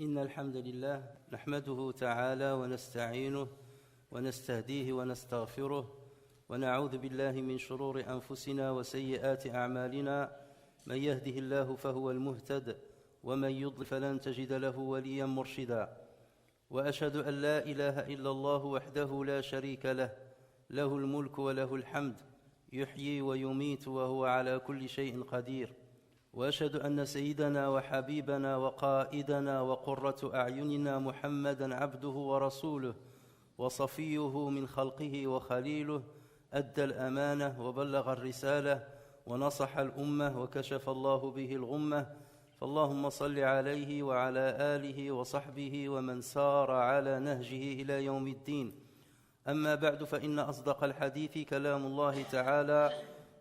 إن الحمد لله نحمده تعالى ونستعينه ونستهديه ونستغفره ونعوذ بالله من شرور أنفسنا وسيئات أعمالنا. من يهده الله فهو المهتد ومن يضلل فلن تجد له وليا مرشدا. وأشهد أن لا إله إلا الله وحده لا شريك له، له الملك وله الحمد، يحيي ويميت وهو على كل شيء قدير. وأشهد أن سيدنا وحبيبنا وقائدنا وقرة أعيننا محمدًا عبده ورسوله وصفيه من خلقه وخليله، أدى الأمانة وبلغ الرسالة ونصح الأمة وكشف الله به الغمة. فاللهم صل عليه وعلى آله وصحبه ومن سار على نهجه إلى يوم الدين. أما بعد، فإن أصدق الحديث كلام الله تعالى،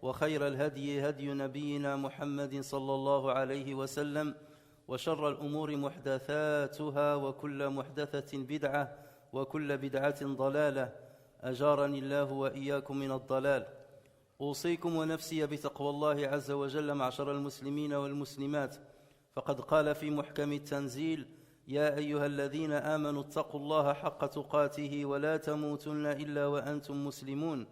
وخير الهدي هدي نبينا محمد صلى الله عليه وسلم، وشر الأمور محدثاتها، وكل محدثة بدعة، وكل بدعة ضلالة. أجارني الله وإياكم من الضلال. أوصيكم ونفسي بتقوى الله عز وجل معشر المسلمين والمسلمات، فقد قال في محكم التنزيل: يا أيها الذين آمنوا اتقوا الله حق تقاته ولا تموتن إلا وأنتم مسلمون.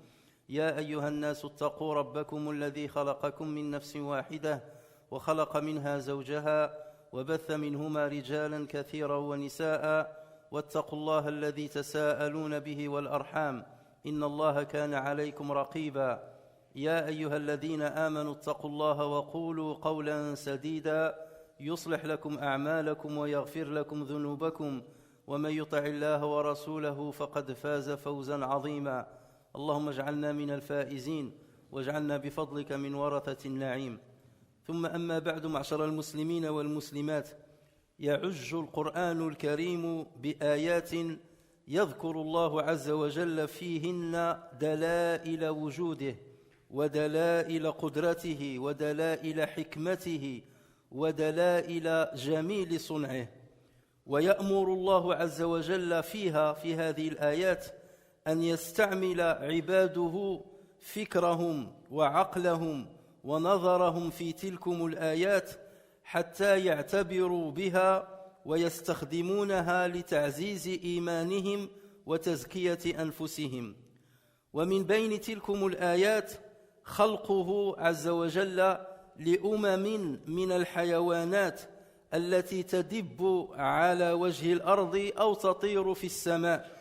يا أيها الناس اتقوا ربكم الذي خلقكم من نفس واحدة وخلق منها زوجها وبث منهما رجالا كثيرا ونساء، واتقوا الله الذي تساءلون به والأرحام، إن الله كان عليكم رقيبا. يا أيها الذين آمنوا اتقوا الله وقولوا قولا سديدا يصلح لكم أعمالكم ويغفر لكم ذنوبكم، ومن يطع الله ورسوله فقد فاز فوزا عظيما. اللهم اجعلنا من الفائزين، واجعلنا بفضلك من ورثة النعيم. ثم أما بعد، معشر المسلمين والمسلمات، يعج القرآن الكريم بآيات يذكر الله عز وجل فيهن دلائل وجوده ودلائل قدرته ودلائل حكمته ودلائل جميل صنعه. ويأمر الله عز وجل فيها في هذه الآيات أن يستعمل عباده فكرهم وعقلهم ونظرهم في تلكم الآيات حتى يعتبروا بها ويستخدمونها لتعزيز إيمانهم وتزكية أنفسهم. ومن بين تلكم الآيات خلقه عز وجل لأمم من الحيوانات التي تدب على وجه الأرض أو تطير في السماء.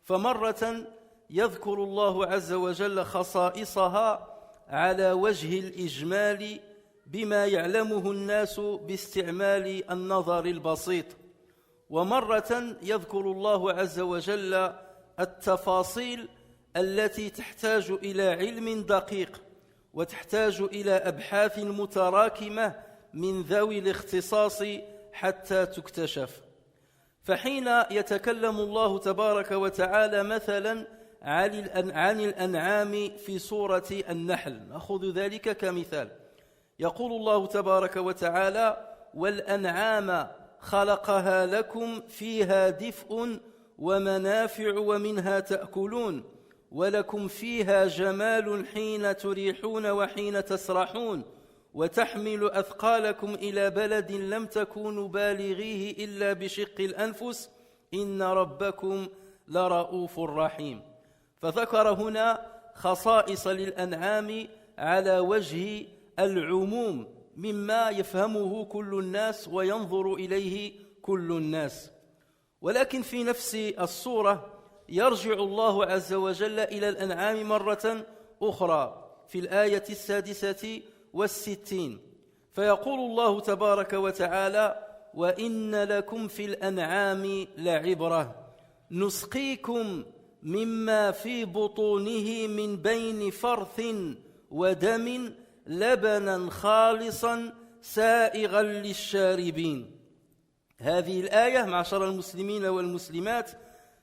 فمرة يذكر الله عز وجل خصائصها على وجه الإجمال بما يعلمه الناس باستعمال النظر البسيط، ومرة يذكر الله عز وجل التفاصيل التي تحتاج إلى علم دقيق وتحتاج إلى أبحاث متراكمة من ذوي الاختصاص حتى تكتشف. فحين يتكلم الله تبارك وتعالى مثلا عن الأنعام في سورة النحل، نأخذ ذلك كمثال. يقول الله تبارك وتعالى: والأنعام خلقها لكم فيها دفء ومنافع ومنها تأكلون ولكم فيها جمال حين تريحون وحين تسرحون وتحمل أثقالكم إلى بلد لم تكونوا بالغيه إلا بشق الأنفس إن ربكم لرؤوف رحيم. فذكر هنا خصائص للأنعام على وجه العموم مما يفهمه كل الناس وينظر إليه كل الناس. ولكن في نفس السورة يرجع الله عز وجل إلى الأنعام مرة أخرى في الآية 66، فيقول الله تبارك وتعالى: وإن لكم في الأنعام لعبرة نسقيكم مما في بطونه من بين فرث ودم لبنا خالصا سائغا للشاربين. هذه الآية معشر المسلمين والمسلمات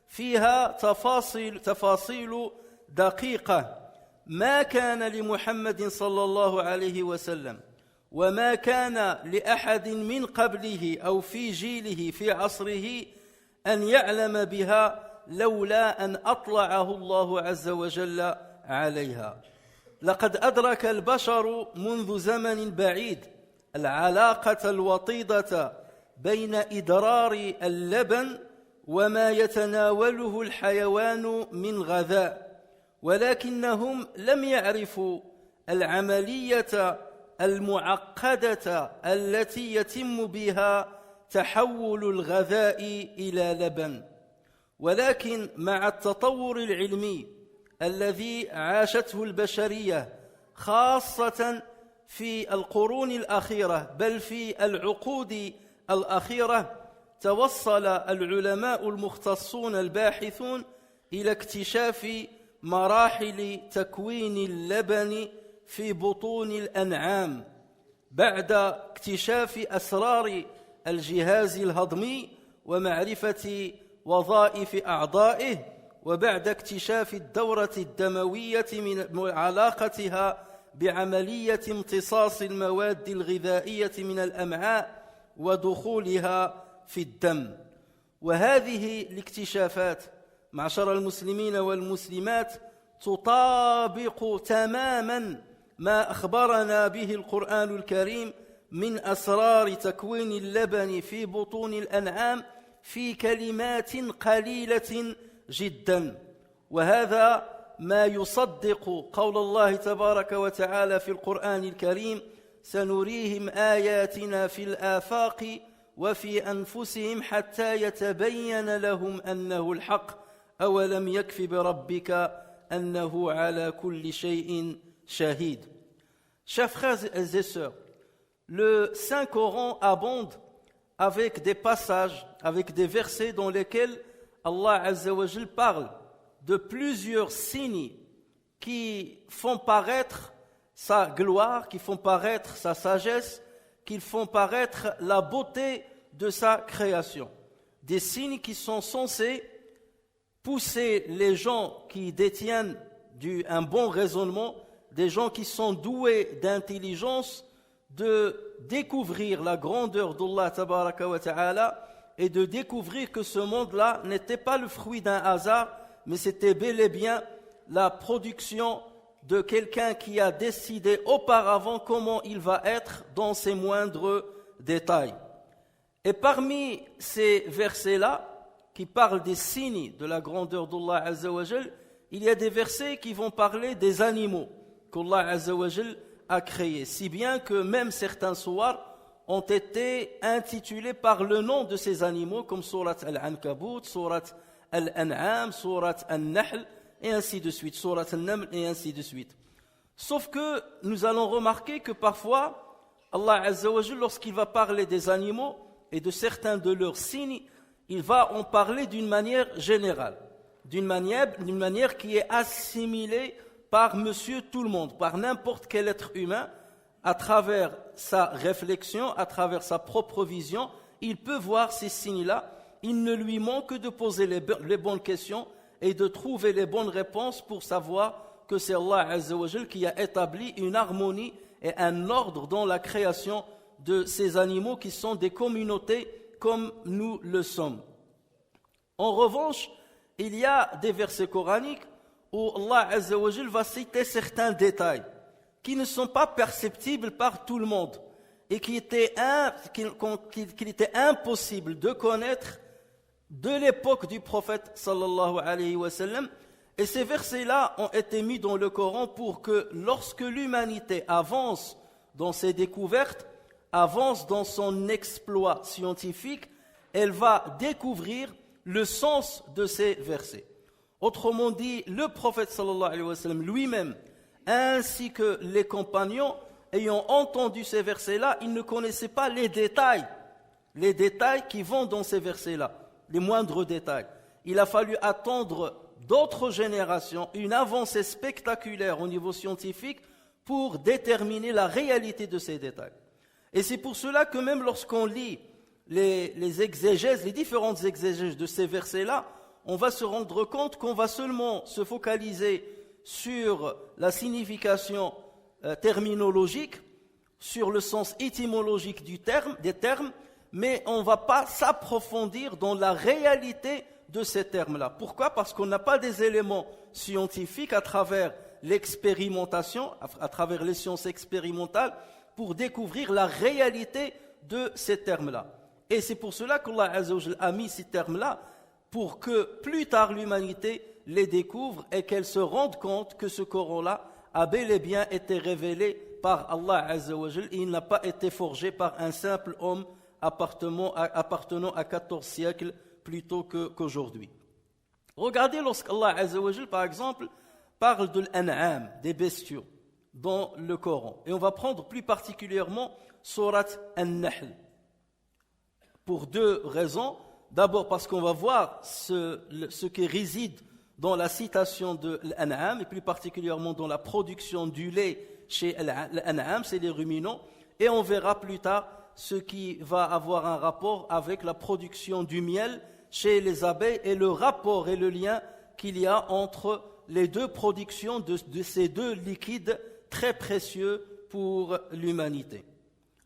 فيها تفاصيل دقيقة ما كان لمحمد صلى الله عليه وسلم وما كان لأحد من قبله أو في جيله في عصره أن يعلم بها لولا أن أطلعه الله عز وجل عليها. لقد أدرك البشر منذ زمن بعيد العلاقة الوطيدة بين إدرار اللبن وما يتناوله الحيوان من غذاء، ولكنهم لم يعرفوا العملية المعقدة التي يتم بها تحول الغذاء إلى لبن. ولكن مع التطور العلمي الذي عاشته البشرية خاصة في القرون الأخيرة بل في العقود الأخيرة، توصل العلماء المختصون الباحثون إلى اكتشاف مراحل تكوين اللبن في بطون الأنعام بعد اكتشاف أسرار الجهاز الهضمي ومعرفة وظائف أعضائه، وبعد اكتشاف الدورة الدموية من علاقتها بعملية امتصاص المواد الغذائية من الأمعاء ودخولها في الدم. وهذه الاكتشافات معشر المسلمين والمسلمات تطابق تماما ما أخبرنا به القرآن الكريم من أسرار تكوين اللبن في بطون الأنعام في كلمات قليلة جدا. وهذا ما يصدق قول الله تبارك وتعالى في القرآن الكريم: سنريهم آياتنا في الآفاق وفي أنفسهم حتى يتبين لهم أنه الحق أولم يكف بربك أنه على كل شيء شهيد. Chers frères et sœurs, le Saint-Coran abonde avec des passages, avec des versets dans lesquels Allah Azza wa Jal parle de plusieurs signes qui font paraître sa gloire, qui font paraître sa sagesse, qui font paraître la beauté de sa création. Des signes qui sont censés pousser les gens qui détiennent un bon raisonnement, des gens qui sont doués d'intelligence, de découvrir la grandeur d'Allah tabaraka wa ta'ala et de découvrir que ce monde-là n'était pas le fruit d'un hasard, mais c'était bel et bien la production de quelqu'un qui a décidé auparavant comment il va être dans ses moindres détails. Et parmi ces versets-là, qui parlent des signes de la grandeur d'Allah Azza wa Jal, il y a des versets qui vont parler des animaux qu'Allah Azza wa Jal a créés, si bien que même certains sourates ont été intitulés par le nom de ces animaux, comme Surat Al-Ankabut, Surat Al-An'am, Surat Al-Nahl, et ainsi de suite, Surat Al-Naml, et ainsi de suite. Sauf que nous allons remarquer que parfois, Allah Azza wa Jal, lorsqu'il va parler des animaux et de certains de leurs signes, il va en parler d'une manière générale, d'une manière qui est assimilée par monsieur tout le monde, par n'importe quel être humain, à travers sa réflexion, à travers sa propre vision, il peut voir ces signes-là. Il ne lui manque que de poser les bonnes questions et de trouver les bonnes réponses pour savoir que c'est Allah Azza wa Jal qui a établi une harmonie et un ordre dans la création de ces animaux qui sont des communautés comme nous le sommes. En revanche, il y a des versets coraniques où Allah Azza wa Jal va citer certains détails qui ne sont pas perceptibles par tout le monde et qu'il était impossible de connaître de l'époque du prophète sallallahu alayhi wa sallam. Et ces versets-là ont été mis dans le Coran pour que lorsque l'humanité avance dans ses découvertes, avance dans son exploit scientifique, elle va découvrir le sens de ces versets. Autrement dit, le prophète sallallahu alayhi wa sallam lui-même, ainsi que les compagnons, ayant entendu ces versets-là, ils ne connaissaient pas les détails qui vont dans ces versets-là, les moindres détails. Il a fallu attendre d'autres générations, une avancée spectaculaire au niveau scientifique pour déterminer la réalité de ces détails. Et c'est pour cela que même lorsqu'on lit les exégèses, les différentes exégèses de ces versets-là, on va se rendre compte qu'on va seulement se focaliser sur la signification terminologique, sur le sens étymologique des termes, mais on ne va pas s'approfondir dans la réalité de ces termes-là. Pourquoi ? Parce qu'on n'a pas des éléments scientifiques à travers l'expérimentation, à travers les sciences expérimentales, pour découvrir la réalité de ces termes-là. Et c'est pour cela qu'Allah Azza wa Jal a mis ces termes-là, pour que plus tard l'humanité les découvre et qu'elle se rende compte que ce Coran-là a bel et bien été révélé par Allah Azza wa Jal, et il n'a pas été forgé par un simple homme appartenant à 14 siècles plus tôt qu'aujourd'hui. Regardez lorsqu'Allah Azza wa Jal, par exemple, parle de l'an'am, des bestiaux, dans le Coran. Et on va prendre plus particulièrement Surat An-Nahl. Pour deux raisons. D'abord parce qu'on va voir ce qui réside dans la citation de l'an'am, et plus particulièrement dans la production du lait chez l'an'am, c'est les ruminants. Et on verra plus tard ce qui va avoir un rapport avec la production du miel chez les abeilles et le rapport et le lien qu'il y a entre les deux productions de ces deux liquides très précieux pour l'humanité.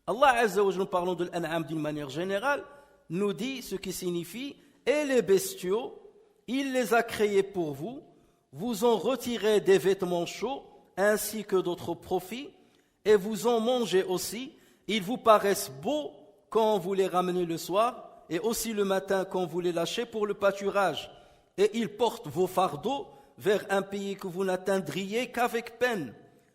Allah Azza wa Jalla, parlons de l'an'am d'une manière générale, nous dit ce qui signifie « Et les bestiaux, il les a créés pour vous, vous en retirez des vêtements chauds ainsi que d'autres profits, et vous en mangez aussi, ils vous paraissent beaux quand vous les ramenez le soir, et aussi le matin quand vous les lâchez pour le pâturage, et ils portent vos fardeaux vers un pays que vous n'atteindriez qu'avec peine.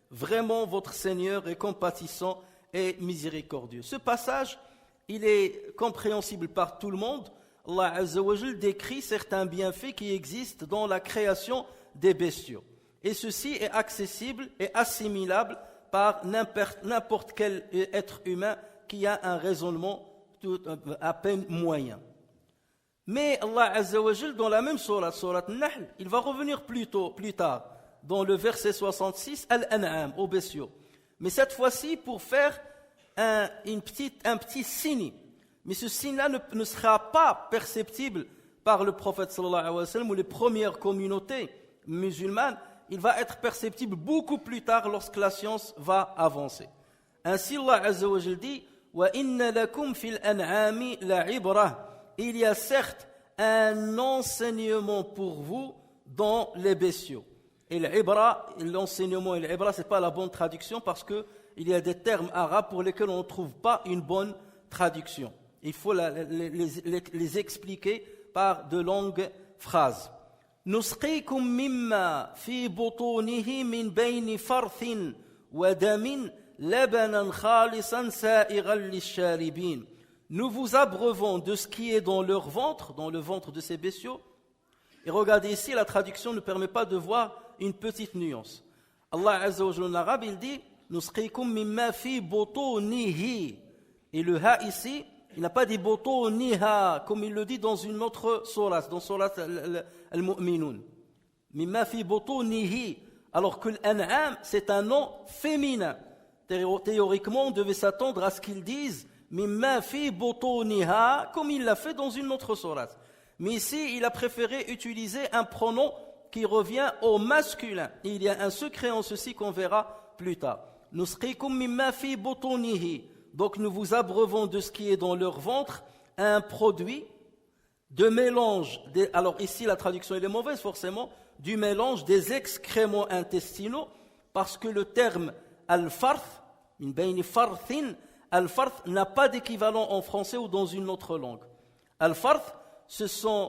Vraiment, votre Seigneur est compatissant et miséricordieux. » Ce passage, il est compréhensible par tout le monde. Allah Azza wa Jal décrit certains bienfaits qui existent dans la création des bestiaux. Et ceci est accessible et assimilable par n'importe quel être humain qui a un raisonnement à peine moyen. Mais Allah Azza wa Jal, dans la même sourate An-Nahl, il va revenir plus tard, dans le verset 66, Al-An'am, aux bestiaux. Mais cette fois-ci, pour faire un petit signe. Mais ce signe-là ne sera pas perceptible par le prophète sallallahu alayhi wa sallam ou les premières communautés musulmanes. Il va être perceptible beaucoup plus tard lorsque la science va avancer. Ainsi, Allah Azza wa Jal dit « Wa inna lakum fil an'ami la'ibra » Il y a certes un enseignement pour vous dans les bestiaux. Et l'enseignement et l'ibra, ce n'est pas la bonne traduction parce qu'il y a des termes arabes pour lesquels on ne trouve pas une bonne traduction. Il faut les expliquer par de longues phrases. Nusqikum mimma fi butunihi min bayni farthin wa damin labanan khalisan sa'iran lish-sharibin. Nous vous abreuvons de ce qui est dans leur ventre, dans le ventre de ces bestiaux. Et regardez ici, la traduction ne permet pas de voir une petite nuance. Allah Azza wa Jalla en arabe, il dit Nusqikum mimma fi butunihi. Et le ha ici, il n'a pas dit butuniha, comme il le dit dans une autre sourate, dans sourate al-Mu'minun. Mimma fi butunihi. Alors que l'an'am, c'est un nom féminin. Théoriquement, on devait s'attendre à ce qu'ils disent mimma fi butuniha, comme il l'a fait dans une autre sourate. Mais ici, il a préféré utiliser un pronom qui revient au masculin. Et il y a un secret en ceci qu'on verra plus tard. Nusqikum mimma fi butunihi. Donc nous vous abreuvons de ce qui est dans leur ventre, un produit de mélange. Alors ici, la traduction elle est mauvaise forcément, du mélange des excréments intestinaux, parce que le terme al-farth, min bayni farthin, al-farth n'a pas d'équivalent en français ou dans une autre langue. Al-farth, c'est ce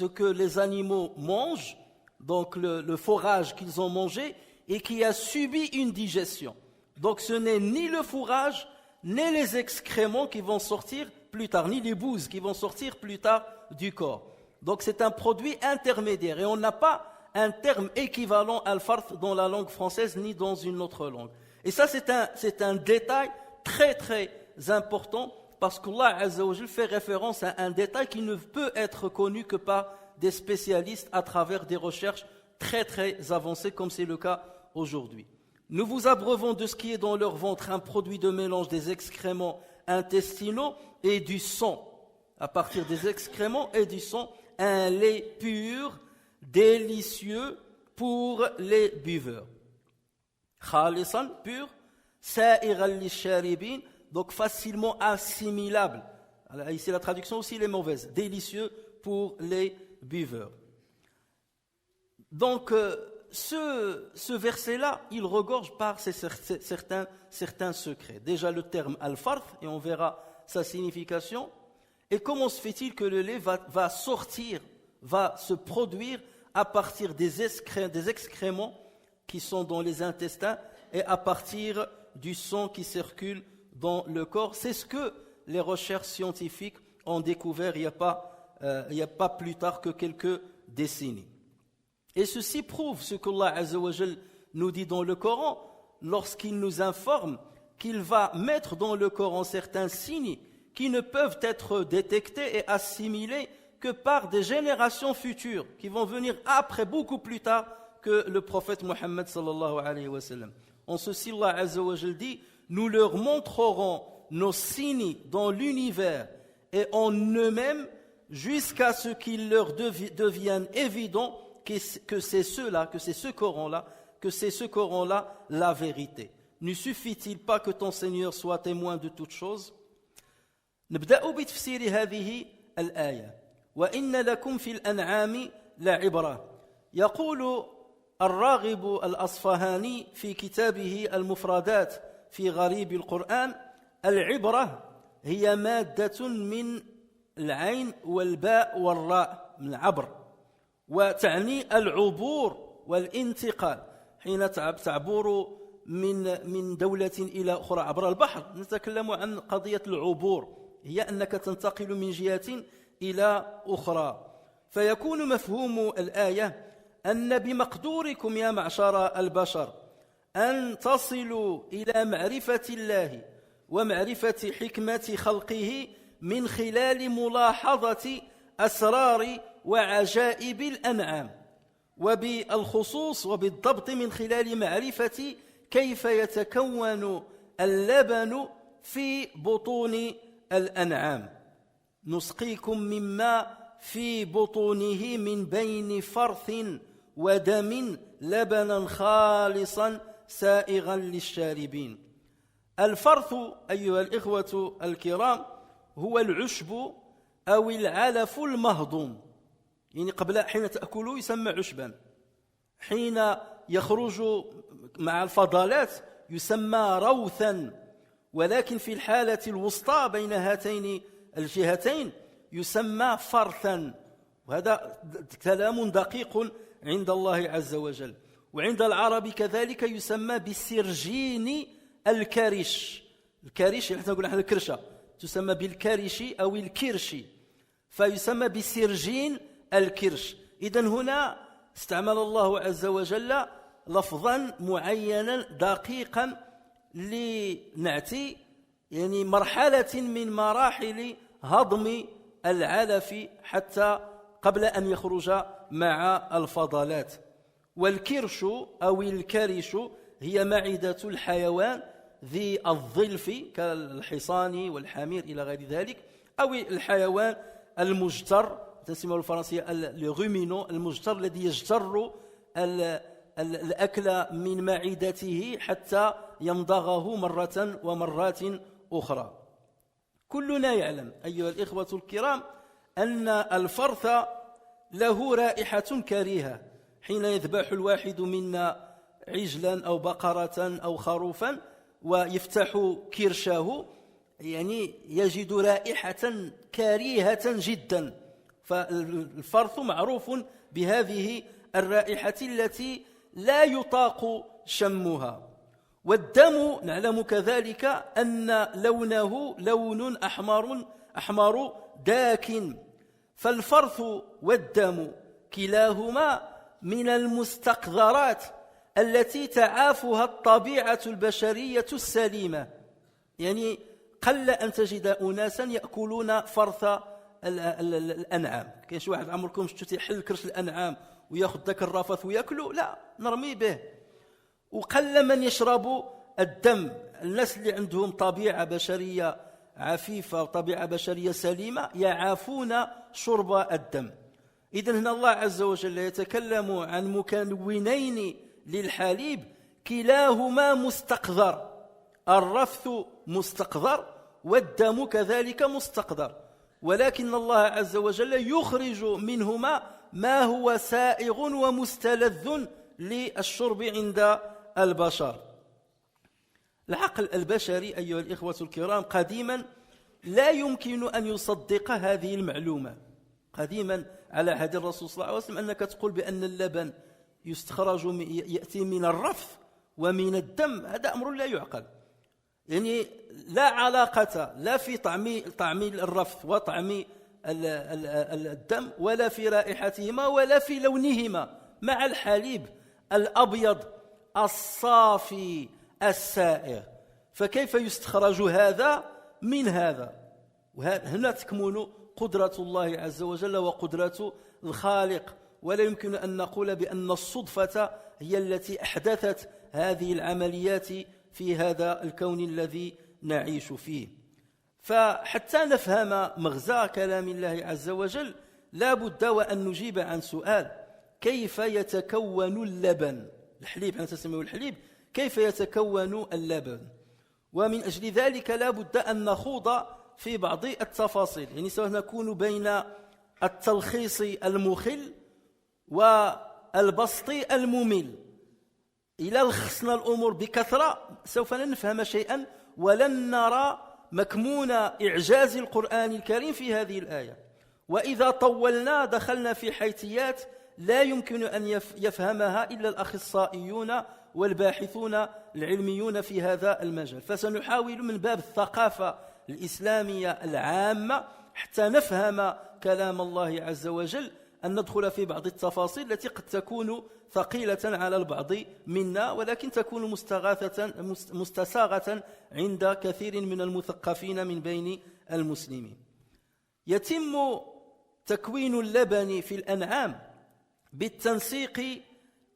que les animaux mangent, donc le fourrage qu'ils ont mangé et qui a subi une digestion. Donc ce n'est ni le fourrage, ni les excréments qui vont sortir plus tard, ni les bouses qui vont sortir plus tard du corps. Donc c'est un produit intermédiaire et on n'a pas un terme équivalent al-farth dans la langue française ni dans une autre langue. Et ça c'est un détail très très important, parce qu'Allah Azza wa Jal fait référence à un détail qui ne peut être connu que par des spécialistes à travers des recherches très très avancées, comme c'est le cas aujourd'hui. Nous vous abreuvons de ce qui est dans leur ventre, un produit de mélange des excréments intestinaux et du sang. À partir des excréments et du sang, un lait pur, délicieux pour les buveurs. Khalisan, pur, sa'iran lish-sharibin, donc facilement assimilable. Alors, ici la traduction aussi elle est mauvaise. Délicieux pour les buveurs. Donc ce verset-là, il regorge par certains secrets. Déjà le terme al-farth, et on verra sa signification. Et comment se fait-il que le lait va sortir, va se produire à partir des excréments qui sont dans les intestins et à partir du sang qui circule dans le corps? C'est ce que les recherches scientifiques ont découvert il n'y a pas plus tard que quelques décennies. Et ceci prouve ce qu'Allah Azza wa Jal nous dit dans le Coran lorsqu'il nous informe qu'il va mettre dans le Coran certains signes qui ne peuvent être détectés et assimilés que par des générations futures qui vont venir après, beaucoup plus tard que le prophète Mohammed sallallahu alayhi wa sallam. En ceci, Allah Azza wa Jal dit: nous leur montrerons nos signes dans l'univers et en eux-mêmes jusqu'à ce qu'il leur devienne évident que c'est ce Coran-là la vérité. Ne suffit-il pas que ton Seigneur soit témoin de toutes choses? نبدأ بتفسير هذه الآية. وإن لكم في الأنعام لعبرة. يقول الراغب الأصفهاني في كتابه المفردات في غريب القرآن: العبرة هي مادة من العين والباء والراء من عبر، وتعني العبور والانتقال. حين تعبر من دولة إلى أخرى عبر البحر نتكلم عن قضية العبور، هي أنك تنتقل من جهة إلى أخرى. فيكون مفهوم الآية أن بمقدوركم يا معشر البشر أن تصلوا إلى معرفة الله ومعرفة حكمة خلقه من خلال ملاحظة أسرار وعجائب الأنعام، وبالخصوص وبالضبط من خلال معرفة كيف يتكون اللبن في بطون الأنعام. نسقيكم مما في بطونه من بين فرث ودم لبنا خالصا سائغا للشاربين. الفرث أيها الإخوة الكرام هو العشب أو العلف المهضوم، يعني قبل حين تأكله يسمى عشبا، حين يخرج مع الفضلات يسمى روثا، ولكن في الحالة الوسطى بين هاتين الجهتين يسمى فرثا. وهذا كلام دقيق عند الله عز وجل. وعند العرب كذلك يسمى بالسرجين الكرش. الكرش يعني نقول نحن الكرشة تسمى بالكرش أو الكرش، فيسمى بالسرجين الكرش. إذن هنا استعمل الله عز وجل لفظا معينا دقيقا لنعتي يعني مرحلة من مراحل هضم العلف حتى قبل أن يخرج مع الفضلات. والكرش أو الكرش هي معدة الحيوان ذي الظلف كالحصان والحمير إلى غير ذلك، أو الحيوان المجتر تسمى بالفرنسية الرومينو، المجتر الذي يجتر الأكل من معدته حتى يمضغه مرة ومرات أخرى. كلنا يعلم أيها الإخوة الكرام أن الفرث له رائحة كريهة. حين يذبح الواحد منا عجلا أو بقرة أو خروفا ويفتح كرشه يعني يجد رائحة كريهة جدا. فالفرث معروف بهذه الرائحة التي لا يطاق شمها. والدم نعلم كذلك أن لونه لون أحمر داكن. فالفرث والدم كلاهما من المستقذرات التي تعافها الطبيعة البشرية السليمة. يعني قل أن تجد أناسا يأكلون فرث الأنعام. كاين شي واحد عمركم شفتوا تيحل كرش الأنعام وياخذ ذاك الرفث وياكله؟ لا، نرمي به. وقل من يشرب الدم. الناس اللي عندهم طبيعة بشرية عفيفة وطبيعة بشرية سليمة يعافون شرب الدم. إذن هنا الله عز وجل يتكلم عن مكونين للحليب كلاهما مستقذر. الرفث مستقذر والدم كذلك مستقذر، ولكن الله عز وجل يخرج منهما ما هو سائغ ومستلذ للشرب عند البشر. العقل البشري أيها الإخوة الكرام قديما لا يمكن أن يصدق هذه المعلومة. قديما على عهد الرسول صلى الله عليه وسلم أنك تقول بأن اللبن يستخرج يأتي من الرف ومن الدم، هذا أمر لا يعقل. يعني لا علاقة لا في طعم الرف وطعم الدم ولا في رائحتهما ولا في لونهما مع الحليب الأبيض الصافي السائغ، فكيف يستخرج هذا من هذا؟ هنا تكمن قدرة الله عز وجل وقدرة الخالق، ولا يمكن أن نقول بأن الصدفة هي التي أحدثت هذه العمليات في هذا الكون الذي نعيش فيه. فحتى نفهم مغزى كلام الله عز وجل لا بد وأن نجيب عن سؤال: كيف يتكون اللبن؟ الحليب، أنا تسميه الحليب، كيف يتكون اللبن؟ ومن أجل ذلك لا بد أن نخوض في بعض التفاصيل، يعني سوف نكون بين التلخيص المخل والبسط الممل. إذا لخصنا الأمور بكثرة سوف لا نفهم شيئا ولن نرى مكمون إعجاز القرآن الكريم في هذه الآية. وإذا طولنا دخلنا في حيثيات لا يمكن أن يفهمها إلا الأخصائيون والباحثون العلميون في هذا المجال. فسنحاول من باب الثقافة الإسلامية العامة حتى نفهم كلام الله عز وجل أن ندخل في بعض التفاصيل التي قد تكون ثقيلة على البعض منا، ولكن تكون مستساغة عند كثير من المثقفين من بين المسلمين. يتم تكوين اللبن في الأنعام بالتنسيق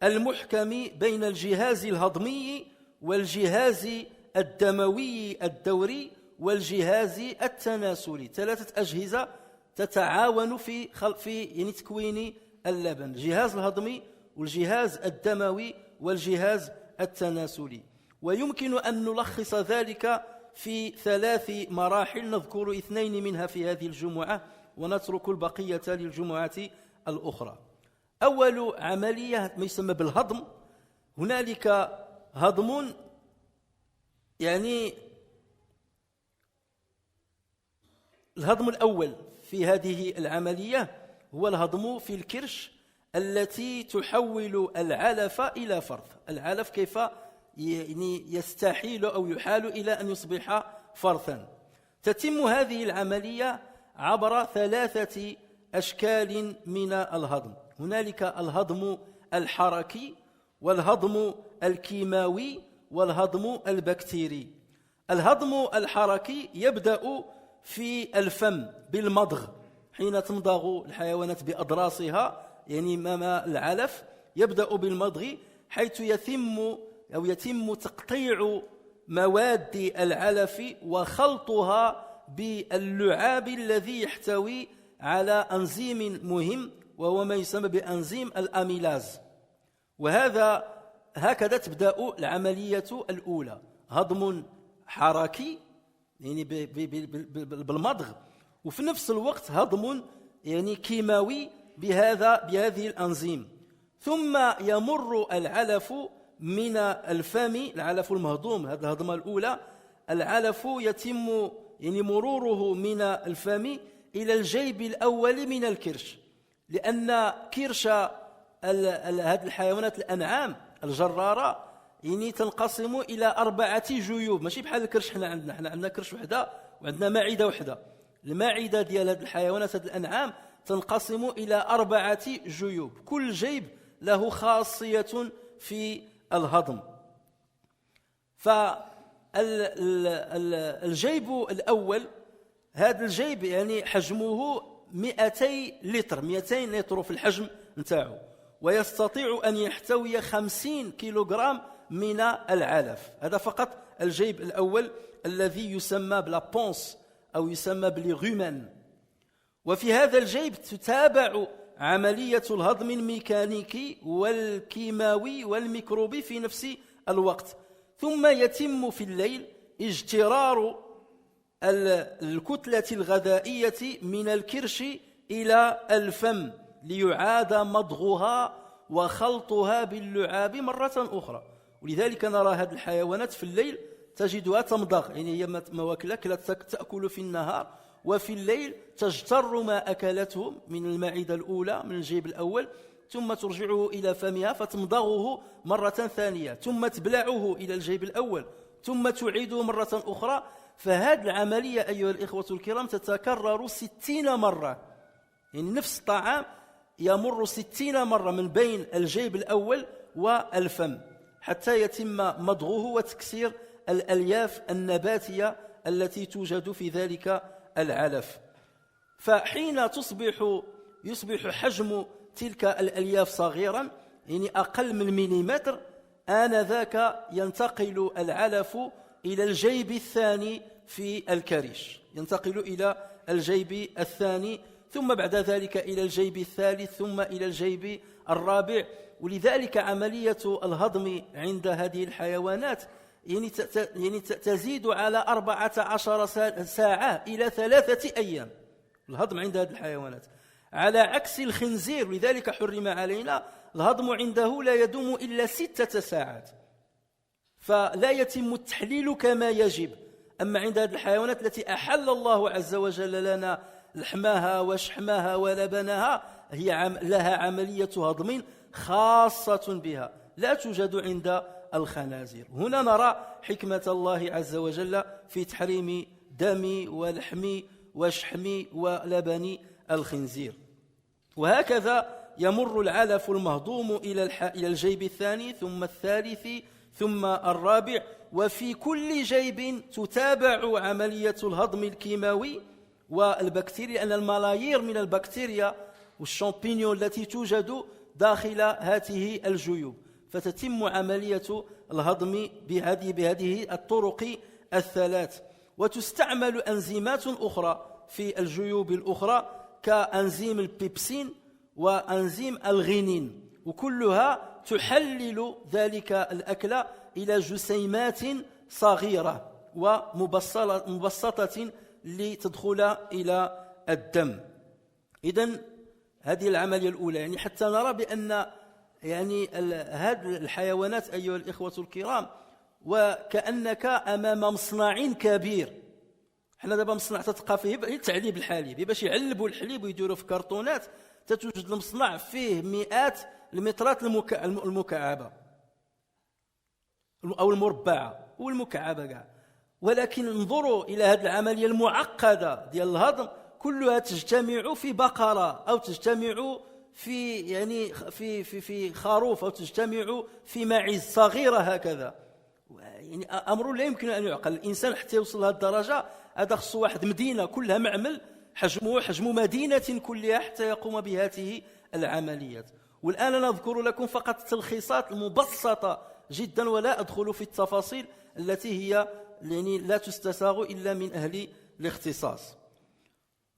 المحكم بين الجهاز الهضمي والجهاز الدموي الدوري والجهاز التناسلي، ثلاثة أجهزة تتعاون في يعني تكوين اللبن: الجهاز الهضمي والجهاز الدموي والجهاز التناسلي. ويمكن أن نلخص ذلك في 3 مراحل، نذكر 2 منها في هذه الجمعة ونترك البقية للجمعة الأخرى. أول عملية ما يسمى بالهضم، هنالك هضم يعني الهضم الأول في هذه العملية هو الهضم في الكرش التي تحول العلف إلى فرث. العلف كيف يعني يستحيل أو يحال إلى أن يصبح فرثا. تتم هذه العملية عبر 3 أشكال من الهضم. هنالك الهضم الحركي والهضم الكيماوي والهضم البكتيري. الهضم الحركي يبدأ في الفم بالمضغ، حين تمضغ الحيوانات بأضراسها يعني أمام العلف يبدأ بالمضغ، حيث يتم تقطيع مواد العلف وخلطها باللعاب الذي يحتوي على أنزيم مهم وهو ما يسمى بأنزيم الأميلاز. هكذا تبدأ العملية الأولى: هضم حركي يعني بالمضغ، وفي نفس الوقت هضم يعني كيماوي بهذه الأنزيم. ثم يمر العلف من الفم، العلف المهضوم، هذه الهضمة الأولى، العلف يتم يعني مروره من الفم إلى الجيب الأول من الكرش، لأن كرش هذه الحيوانات الأنعام الجرارة يعني تنقسم إلى 4 جيوب، ماشي بحال الكرش حنا عندنا كرش وحده وعندنا معدة وحده. المعدة ديال هذه الحيوانات هذه الأنعام تنقسم إلى 4 جيوب، كل جيب له خاصية في الهضم. فالجيب الأول، هذا الجيب يعني حجمه 200 لتر، 200 لتر في الحجم نتاعو، ويستطيع أن يحتوي 50 كيلوغرام من العلف. هذا فقط الجيب الأول الذي يسمى بلا بونس أو يسمى بالغومان. وفي هذا الجيب تتابع عملية الهضم الميكانيكي والكيماوي والميكروبي في نفس الوقت. ثم يتم في الليل اجترار الكتلة الغذائية من الكرش إلى الفم ليعاد مضغها وخلطها باللعاب مرة أخرى. ولذلك نرى هذه الحيوانات في الليل تجدها تمضغ، يعني هي مواكلة تأكل في النهار، وفي الليل تجتر ما أكلته من المعدة الأولى من الجيب الأول، ثم ترجعه إلى فمها فتمضغه مرة ثانية، ثم تبلعه إلى الجيب الأول، ثم تعيده مرة أخرى. فهذه العملية أيها الإخوة الكرام تتكرر 60 مرة، يعني نفس الطعام يمر 60 مرة من بين الجيب الأول والفم حتى يتم مضغه وتكسير الألياف النباتية التي توجد في ذلك العلف. فحين يصبح حجم تلك الألياف صغيرا، يعني أقل من مليمتر، آنذاك ينتقل العلف إلى الجيب الثاني في الكريش، ينتقل إلى الجيب الثاني، ثم بعد ذلك إلى الجيب الثالث، ثم إلى الجيب الرابع. ولذلك عملية الهضم عند هذه الحيوانات يعني تزيد على 14 ساعة إلى 3 أيام الهضم عند هذه الحيوانات، على عكس الخنزير. لذلك حرم علينا الهضم عنده لا يدوم إلا 6 ساعات، فلا يتم التحليل كما يجب. أما عند هذه الحيوانات التي أحل الله عز وجل لنا لحمها وشحمها ولبنها، هي لها عملية هضم خاصة بها لا توجد عند الخنازير. هنا نرى حكمة الله عز وجل في تحريم دم ولحم وشحم ولبن الخنزير. وهكذا يمر العلف المهضوم إلى الجيب الثاني، ثم الثالث، ثم الرابع، وفي كل جيب تتابع عملية الهضم الكيماوي والبكتيريا، لأن الملايير من البكتيريا والشامبينيون التي توجد داخل هذه الجيوب، فتتم عملية الهضم بهذه الطرق الثلاث. وتستعمل أنزيمات أخرى في الجيوب الأخرى كأنزيم البيبسين وأنزيم الغينين، وكلها تحلل ذلك الأكل إلى جسيمات صغيرة ومبسطة لتدخل إلى الدم. إذن هذه العملية الأولى، يعني حتى نرى بأن يعني هذه الحيوانات أيها الإخوة الكرام وكأنك أمام مصنع كبير. حنا دابا مصنع تتلقى فيه تعليب الحليب، باش يعلبوا الحليب ويديروا في كرتونات، تتوجد المصنع فيه مئات المترات المكعبة أو المربعة والمكعبة كاع. ولكن انظروا إلى هذه العملية المعقدة ديال الهضم، كلها تجتمع في بقرة أو تجتمع في يعني في خروف أو تجتمع في معز صغيرة هكذا. يعني أمر لا يمكن أن يعقل. الإنسان حتى يوصل لهذه الدرجة هذا خصو واحد مدينة كلها معمل حجمه حجم مدينة كلها حتى يقوم بهذه العمليات. والآن نذكر لكم فقط التلخيصات المبسطة جدا، ولا أدخل في التفاصيل التي هي يعني لا تستساغ إلا من أهل الاختصاص.